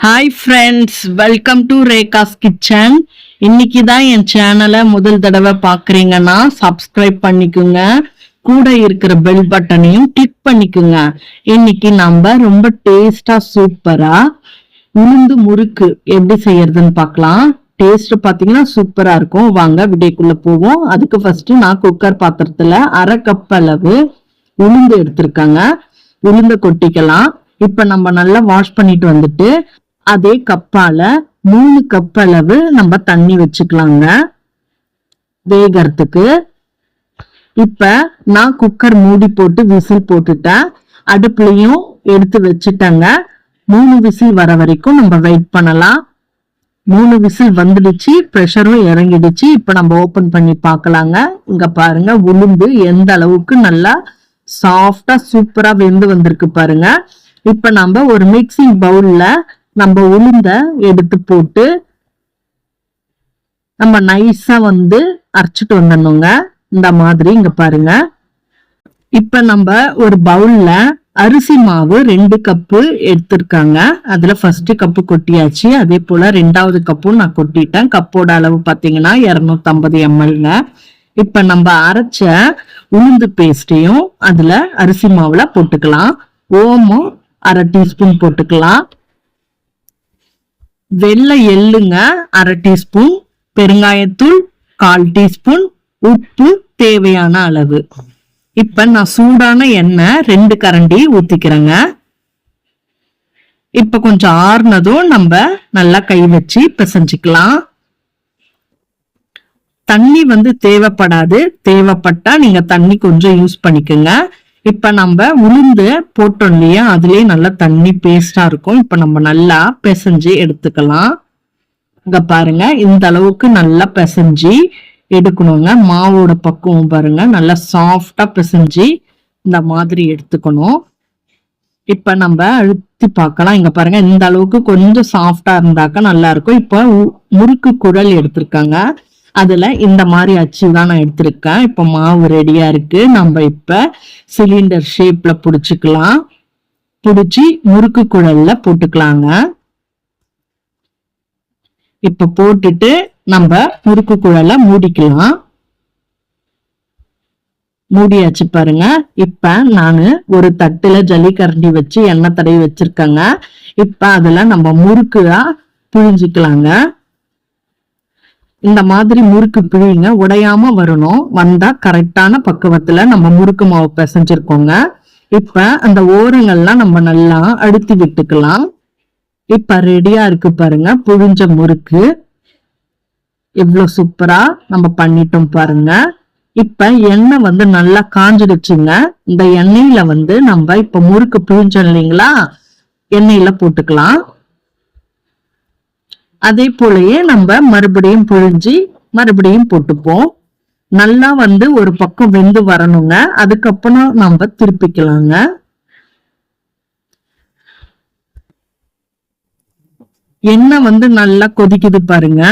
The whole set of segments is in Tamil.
Hi friends, welcome to Rekha's kitchen. இன்னைக்கு தான் என் சேனலை முதல் தடவை பார்க்குறீங்கன்னா சப்ஸ்கிரைப் பண்ணிக்கோங்க. கூட இருக்கிற பெல் பட்டனையும் கிளிக் பண்ணிக்கோங்க. இன்னைக்கு நம்ம ரொம்ப டேஸ்டா சூப்பரா உளுந்து முறுக்கு எப்படி செய்யறதுன்னு பார்க்கலாம். டேஸ்ட் பார்த்தீங்கன்னா சூப்பரா இருக்கும். வாங்க வீடியோக்குள்ள போவோம். அதுக்கு ஃபர்ஸ்ட் நான் குக்கர் பாத்திரத்துல 1/2 கப் அளவு உளுந்து எடுத்திருக்காங்க. உளுந்த கொட்டிக்கலாம். இப்ப நம்ம நல்லா வாஷ் பண்ணிட்டு வந்துட்டு அதே கப்பால 3 கப் அளவு நம்ம தண்ணி வச்சுக்கலாங்க வேகறதுக்கு. இப்ப நான் குக்கர் மூடி போட்டு விசில் போட்டுட்டேன். அடுப்புலயும் எடுத்து வச்சுட்டேங்க. 3 விசில் வர வரைக்கும் நம்ம வெயிட் பண்ணலாம். 3 விசில் வந்துடுச்சு, ப்ரெஷரும் இறங்கிடுச்சு. இப்ப நம்ம ஓபன் பண்ணி பார்க்கலாங்க. இங்க பாருங்க, உளுந்து எந்த அளவுக்கு நல்லா சாஃப்டா சூப்பரா வெந்து வந்திருக்கு பாருங்க. இப்ப நம்ம ஒரு மிக்சிங் பவுல்ல நம்ம உளுந்த எடுத்து போட்டு நம்ம நைஸா அரைச்சிட்டு வந்துடணுங்க. இந்த மாதிரி இங்க பாருங்க. இப்ப நம்ம ஒரு பவுல்ல அரிசி மாவு 2 கப்பு எடுத்திருக்காங்க. அதுல ஃபர்ஸ்ட் கப்பு கொட்டியாச்சு. அதே போல 2வது கப்பும் நான் கொட்டிட்டேன். கப்போட அளவு பாத்தீங்கன்னா 250 ml. இப்ப நம்ம அரைச்ச உளுந்து பேஸ்டையும் அதுல அரிசி மாவுல போட்டுக்கலாம். ஓமம் 1/2 டீஸ்பூன் போட்டுக்கலாம். வெள்ளை எள்ளுங்க 1/2 டீஸ்பூன், பெருங்காயத்தூள் 1/4 டீஸ்பூன், உப்பு தேவையான அளவு. இப்ப நான் சூடான எண்ணெய் 2 கரண்டி ஊத்திக்கிறேங்க. இப்ப கொஞ்சம் ஆறுனதும் நம்ம நல்லா கை வச்சு பிசைஞ்சுக்கலாம். தண்ணி தேவைப்படாது. தேவைப்பட்டா நீங்க தண்ணி கொஞ்சம் யூஸ் பண்ணிக்கோங்க. இப்ப நம்ம உளுந்து போட்டோம் இல்லையா, அதுலயே நல்லா தண்ணி பேஸ்டா இருக்கும். இப்ப நம்ம நல்லா பிசைஞ்சு எடுத்துக்கலாம். இங்க பாருங்க, இந்த அளவுக்கு நல்லா பிசைஞ்சு எடுக்கணுங்க. மாவோட பக்குவம் பாருங்க, நல்லா சாஃப்டா பிசைஞ்சு இந்த மாதிரி எடுத்துக்கணும். இப்ப நம்ம அழுத்தி பார்க்கலாம். இங்க பாருங்க, இந்த அளவுக்கு கொஞ்சம் சாஃப்டா இருந்தாக்க நல்லா இருக்கும். இப்ப முறுக்கு குழல் எடுத்திருக்காங்க. அதுல இந்த மாதிரி அச்சு தான் நான் எடுத்திருக்கேன். இப்ப மாவு ரெடியா இருக்கு. நம்ம இப்ப சிலிண்டர் ஷேப்ல புடிச்சுக்கலாம். புடிச்சு முறுக்கு குழல்ல போட்டுக்கலாங்க. இப்ப போட்டுட்டு நம்ம முறுக்கு குழலை மூடிக்கலாம். மூடியாச்சு பாருங்க. இப்ப நானு ஒரு தட்டுல ஜல்லிக்கரண்டி வச்சு எண்ணெய் தடவி வச்சிருக்கேங்க. இப்ப அதுல நம்ம முறுக்குதான் புழிஞ்சுக்கலாங்க. இந்த மாதிரி முறுக்கு பிழிங்க, உடையாம வரணும். வந்தா கரெக்டான பக்குவத்துல நம்ம முறுக்கு மாவு பிசைஞ்சிருக்கோங்க. இப்ப அந்த ஓரங்கள்லாம் நம்ம நல்லா அழுத்தி விட்டுக்கலாம். இப்ப ரெடியா இருக்கு பாருங்க புழிஞ்ச முறுக்கு. எவ்வளவு சூப்பரா நம்ம பண்ணிட்டோம் பாருங்க. இப்ப எண்ணெய் நல்லா காஞ்சிடுச்சுங்க. இந்த எண்ணெயில நம்ம இப்ப முறுக்கு பிழிஞ்சோம் இல்லைங்களா, எண்ணெயில போட்டுக்கலாம். அதே போலயே நம்ம மறுபடியும் புழிஞ்சி மறுபடியும் போட்டுப்போம். நல்லா ஒரு பக்கம் வெந்து வரணுங்க. அதுக்கப்புறம் நம்ம திருப்பிக்கலாங்க. எண்ணெய் நல்லா கொதிக்குது பாருங்க.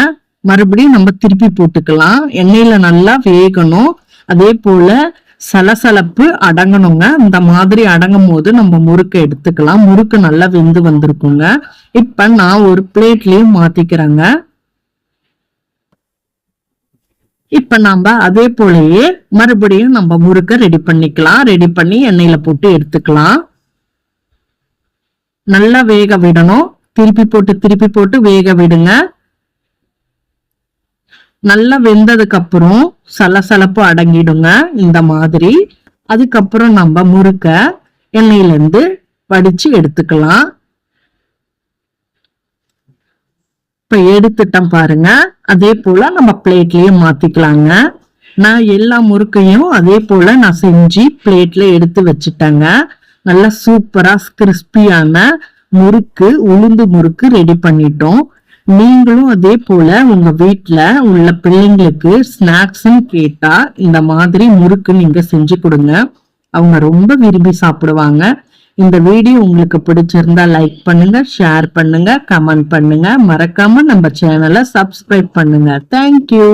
மறுபடியும் நம்ம திருப்பி போட்டுக்கலாம். எண்ணெயில நல்லா வேகணும். அதே போல சலசலப்பு அடங்கணுங்க. இந்த மாதிரி அடங்கும் போது நம்ம முறுக்கு எடுத்துக்கலாம். முறுக்கு நல்லா வெந்து வந்திருக்குங்க. இப்ப நான் ஒரு பிளேட்லயும் மாத்திக்கிறேங்க. இப்ப நாம அதே போலயே மறுபடியும் நம்ம முறுக்க ரெடி பண்ணிக்கலாம். ரெடி பண்ணி எண்ணெயில போட்டு எடுத்துக்கலாம். நல்லா வேக விடணும். திருப்பி போட்டு வேக விடுங்க. நல்லா வெந்ததுக்கு அப்புறம் சலசலப்பு அடங்கிடுங்க இந்த மாதிரி. அதுக்கப்புறம் நம்ம முறுக்க எண்ணெயில இருந்து வடிச்சு எடுத்துக்கலாம். இப்ப எடுத்துட்டோம் பாருங்க. அதே போல நம்ம பிளேட்லயே மாத்திக்கலாங்க. நான் எல்லா முறுக்கையும் அதே போல நான் செஞ்சு பிளேட்ல எடுத்து வச்சுட்டேங்க. நல்லா சூப்பரா கிறிஸ்பியான முறுக்கு, உளுந்து முறுக்கு ரெடி பண்ணிட்டோம். நீங்களும் அதே போல உங்க வீட்டுல உள்ள பிள்ளைங்களுக்கு ஸ்நாக்ஸ் கேட்டா இந்த மாதிரி முறுக்கு நீங்க செஞ்சு கொடுங்க. அவங்க ரொம்ப விரும்பி சாப்பிடுவாங்க. இந்த வீடியோ உங்களுக்கு பிடிச்சிருந்தா லைக் பண்ணுங்க, ஷேர் பண்ணுங்க, கமெண்ட் பண்ணுங்க. மறக்காம நம்ம சேனலை சப்ஸ்கிரைப் பண்ணுங்க. தேங்க்யூ.